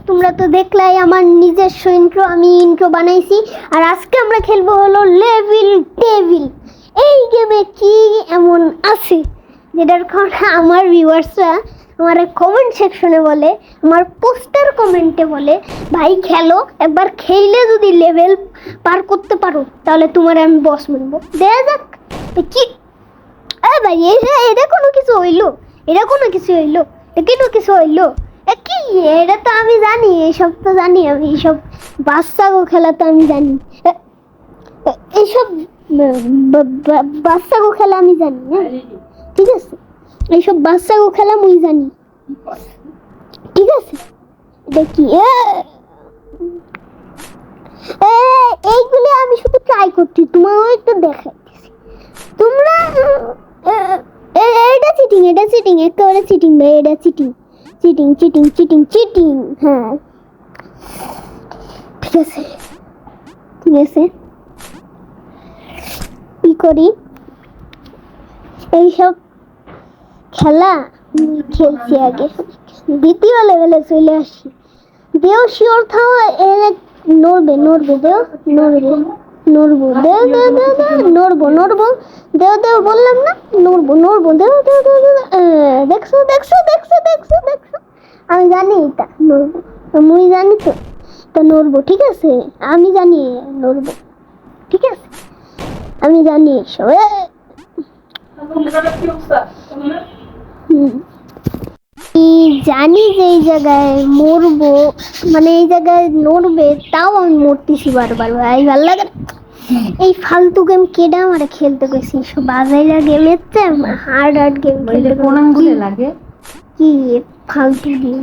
তোমরা তো দেখলাই আমার নিজস্ব ইন্ট্রো, আমি ইন্ট্রো বানাইছি। আর আজকে আমরা খেলবো হলো লেভেল টেবিল। এই গেমে কি এমন আছে যেটার কারণে আমার ভিউয়ার্সরা আমার কমেন্ট সেকশনে বলে, আমার পোস্টার কমেন্টে বলে, ভাই খেলো, একবার খেলে যদি লেভেল পার করতে পারো তাহলে তোমার আমি বস মানবো। দেখা যাক কি। ভাই এটা কোনো কিছু হইলো, এটা কোনো কিছু হইলো, এটা কিছু হইলো কি? এটা তো আমি জানি, এইসব তো জানি আমি, এইসব বাচ্চাগো খেলা তো আমি জানি, এইসব বাচ্চাগো খেলা আমি জানি। হ্যাঁ ঠিক আছে, এইসব বাচ্চাগো খেলা মুই জানি, ঠিক আছে। দেখি এইগুলি আমি শুধু ট্রাই করছি, তোমারও একটু দেখাইতেছি। তোমরা এটা চিটিং, এটা চিটিং, একেবারে চিটিং ভাই, এটা cheating, cheating cheating cheating cheating. হ্যাঁ ঠিক আছে, ঠিক আছে। কি করি এইসব খেলা খেলছি আগে, দ্বিতীয় লেভেলে চলে আসি। দেও শিওর থাও নড়বে, নড়বে, দেও নড়বে, নড়বো, দেও দেও দেও দেও, নড়বো নড়বো, দেও দেও বললাম না, নড়বো নড়বো, দেও দেও দেও দেও। দেখছো দেখছো দেখছো দেখছো দেখছো, আমি জানি এটা নড়বো, আমি জানি তো এটা নড়বো, ঠিক আছে, আমি জানি নড়বো, ঠিক আছে, আমি জানি এসব। জানি যে এই জায়গায় মরবো, মানে এই জায়গায় নড়বে, তাও আমি মরতেছি বারবার। ভাই ভাল লাগে এই ফালতু গেম, কেডা আমারে খেলতে গেছি সব বাজাইলা গেমের চেয়ে হার্ড হার্ড গেম খেলতে লাগে। কি ফালতু গেম,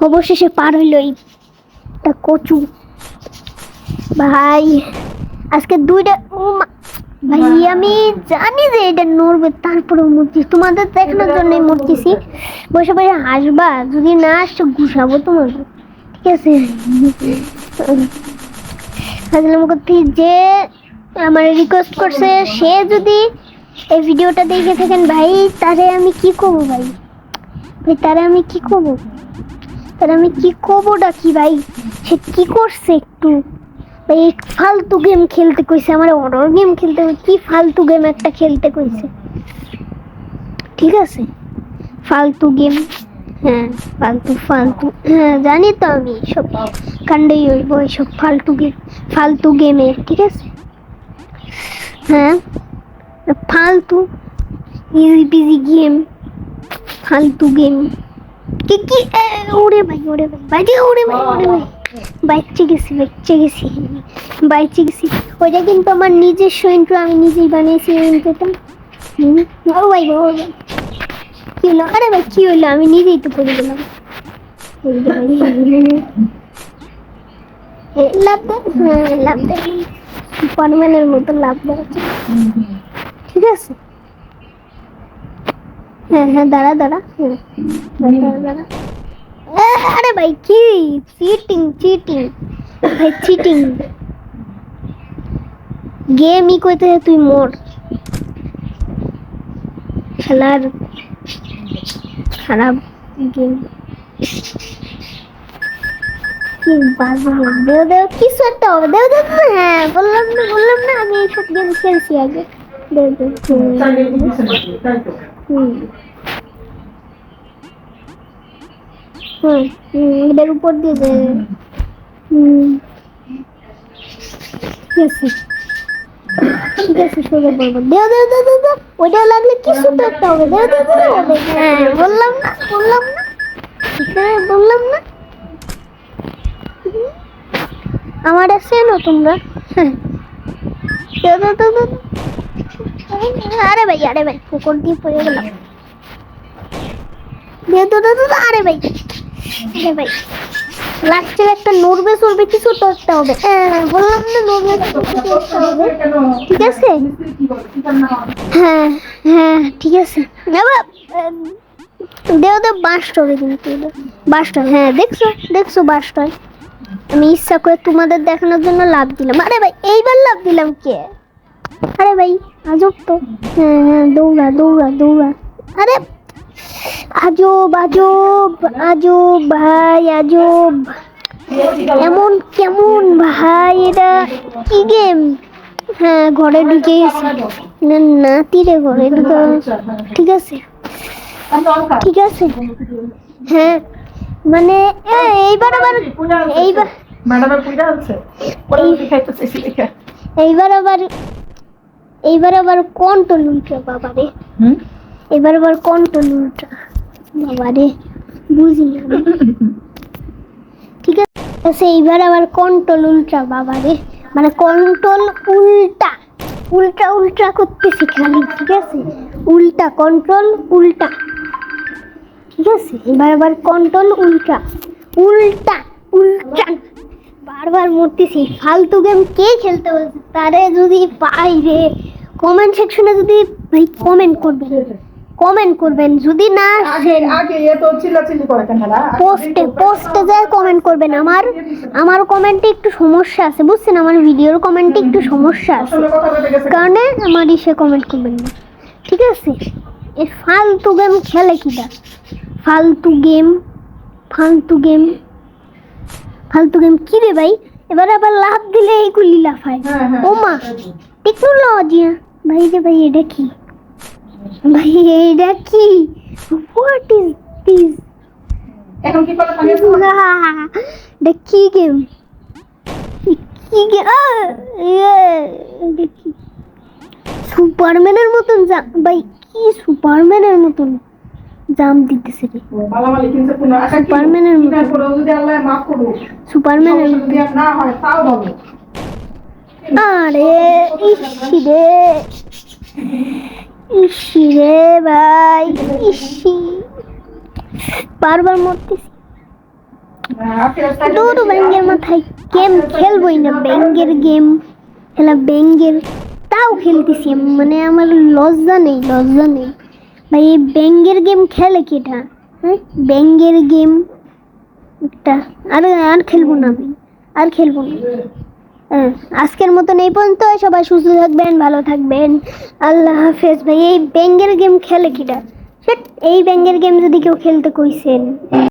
অবশেষে পার হইলো এইটা কচু। ভাই আজকে দুইটা, ভাই আমি জানি যে এটা নড়বে, তারপরেও মরছি, তোমাদের দেখানোর জন্যই মরতেছি। বসে বসে হাসবা, যদি না আসছো ঘুষাবো তোমাকে, ঠিক আছে। যে আমার রিকোয়েস্ট করছে সে যদি এই ভিডিওটা দেখে থাকেন ভাই, তারে আমি কি করবো ভাই, ভাই তারে আমি কি করবো, তারে আমি কি করবোটা কি ভাই, সে কি করছে একটু ভাই, ফালতু গেম খেলতে কইছে, আমার হরর গেম খেলতে, কি ফালতু গেম একটা খেলতে কইছে, ঠিক আছে, ফালতু গেম। হ্যাঁ ফালতু ফালতু, হ্যাঁ জানি তো আমি, সব কাণ্ডই হইব এইসব ফালতু গেম, ফালতু গেমে, ঠিক আছে। হ্যাঁ ফালতু ইজি বিজি গেম, ফালতু গেম কি কি। ওরে ভাই, ওরে ভাই, বাইরে, ওরে ভাই, ওরে ভাই, বাইচে গেছি, বাইচে গেছি, বাইচে গেছি। ওইটা কিন্তু আমার নিজস্ব ইন্ট্রো, আমি নিজেই বানিয়েছি এই ইন্ট্রোটা। ও ভাই, ও ভাই কি হলো, আরে ভাই কি হলো, আমি নিজেই তো পড়ে গেলাম। লাভ দেয়, হ্যাঁ লাভ দেয়, সুপারম্যানের মতো লাভ দেয়, ঠিক আছে। হ্যাঁ হ্যাঁ দাঁড়া দাঁড়া, হ্যাঁ দাঁড়া দাঁড়া। আরে ভাই কি চিটিং, চিটিং ভাই, চিটিং গেমই কইতে তুই মোর খেলার খারাপ গেম, কি বাজে গেম। দেও দেও কিছু একটা হবে, দেও দেও, হ্যাঁ বললাম না, বললাম না আমি এইসব গেম খেলছি আগে। দেও দেও, এটার উপর দিয়ে দে, ঠিক আছে সোজা বলবো, দেও দেও দেও দেও দেও, ওইটা লাগলে কিছু তো একটা হবে, দেও দেও দেও হবে। হ্যাঁ বললাম না, বললাম না, হ্যাঁ বললাম না, আমার চেনো তোমরা, হ্যাঁ দেও দেও দেও দেও। আরে ভাই, আরে ভাই পুকুর দিয়ে পড়ে গেলাম, দেও দেও দেও দেও। আরে ভাই, আরে ভাই লাগছে একটা নড়বে চড়বে কিছু তো একটা হবে, বললাম না নড়বে কিছু একটা হবে, ঠিক আছে। হ্যাঁ হ্যাঁ ঠিক আছে, দেও দেও বাসটা হবে, কিন্তু বাসটা, হ্যাঁ দেখছো দেখছো বাসটা, আমি ইচ্ছা করে তোমাদের দেখানোর জন্য লাভ দিলাম। আরে ভাই এইবার লাভ দিলাম কে, আরে ভাই আজব তো। হ্যাঁ হ্যাঁ দৌড়া দৌড়া দৌড়া, আরে আজব আজব আজব ভাই আজব। এমন কেমন ভাই, এটা কি গেম? হ্যাঁ ঘরে ঢুকে গেছি। না নাতিরে ঘরে ঢুকে, ঠিক আছে ঠিক আছে। হ্যাঁ মানে এইবার আবার এইবার ম্যাডামের পূজা আছে ওরা দেখাইতে চাইছি দেখা। এইবার আবার এইবার আবার কন্ট্রোল উল্টা বাবারে। এবার আবার কন্ট্রোল উল্টা বাবারে, বুঝি না আমি। ঠিক আছে এইবার আবার কন্ট্রোল উল্টা বাবারে, মানে কন্ট্রোল উল্টা উল্টা উল্টা করতেছি খালি, ঠিক আছে উল্টা কন্ট্রোল উল্টা, ঠিক আছে এবার আবার কন্ট্রোল উল্টা উল্টা উল্টা, বারবার মরতেছি। ফালতু গেম কে খেলতে বলছে? তারে যদি পাই রে, কমেন্ট সেকশনে যদি ভাই কমেন্ট করবেন যদি না আগে এ তো চিল্লাচিল্লি করে কেন এরা? পোস্টে যায় কমেন্ট করবেন। আমার কমেন্টে একটু সমস্যা আছে বুঝছেন, আমার ভিডিওর কমেন্টে একটু সমস্যা আছে, আসলে কথা বলতে গেছে কারণে আমার ইসে কমেন্ট করবেন না, ঠিক আছে। এই ফালতু গেম খেলে কিটা? ফালতু গেম ফালতু গেম ফালতু গেম কি রে ভাই? এবার আবার লাভ দিলে এইগুলি লাফায়। ও মা টেকনোলজি ভাই রে ভাই, এটা কি ভাই? এটা কি? What is this? এখন কি কথা থাকে? এটা কি গেম? কি গেম? দেখি সুপারম্যানের মতন ভাই, কি সুপারম্যানের মতন জাম দিতেছে রে। মালামালি কিনছে কোন আশা কি? সুপারম্যানের মতো। করে যদি আল্লাহ মাফ করুক, সুপারম্যানের যদি আর না হয় তাও ভালো। আরে ইসি রে ভাই, ইসি বারবার মরতেছি। দৌড় ব্যাঙ্গের মাথায় গেম খেলবই না, ব্যাঙ্গের গেম খেলা ব্যাঙ্গের, তাও খেলতেছি মানে আমার লজ্জা নেই ভাই। এই ব্যাঙ্গের গেম খেলে কি এটা? হ্যাঁ ব্যাঙ্গের গেম একটা, আর খেলবো না আমি, আর খেলবো না। আজকের মতন এই পর্যন্ত। সবাই সুস্থ থাকবেন, ভালো থাকবেন, আল্লাহ হাফেজ। ভাই এই ব্যাঙ্গের গেম খেলে কিটা? এই ব্যাঙ্গের গেম যদি কেউ খেলতে কইছেন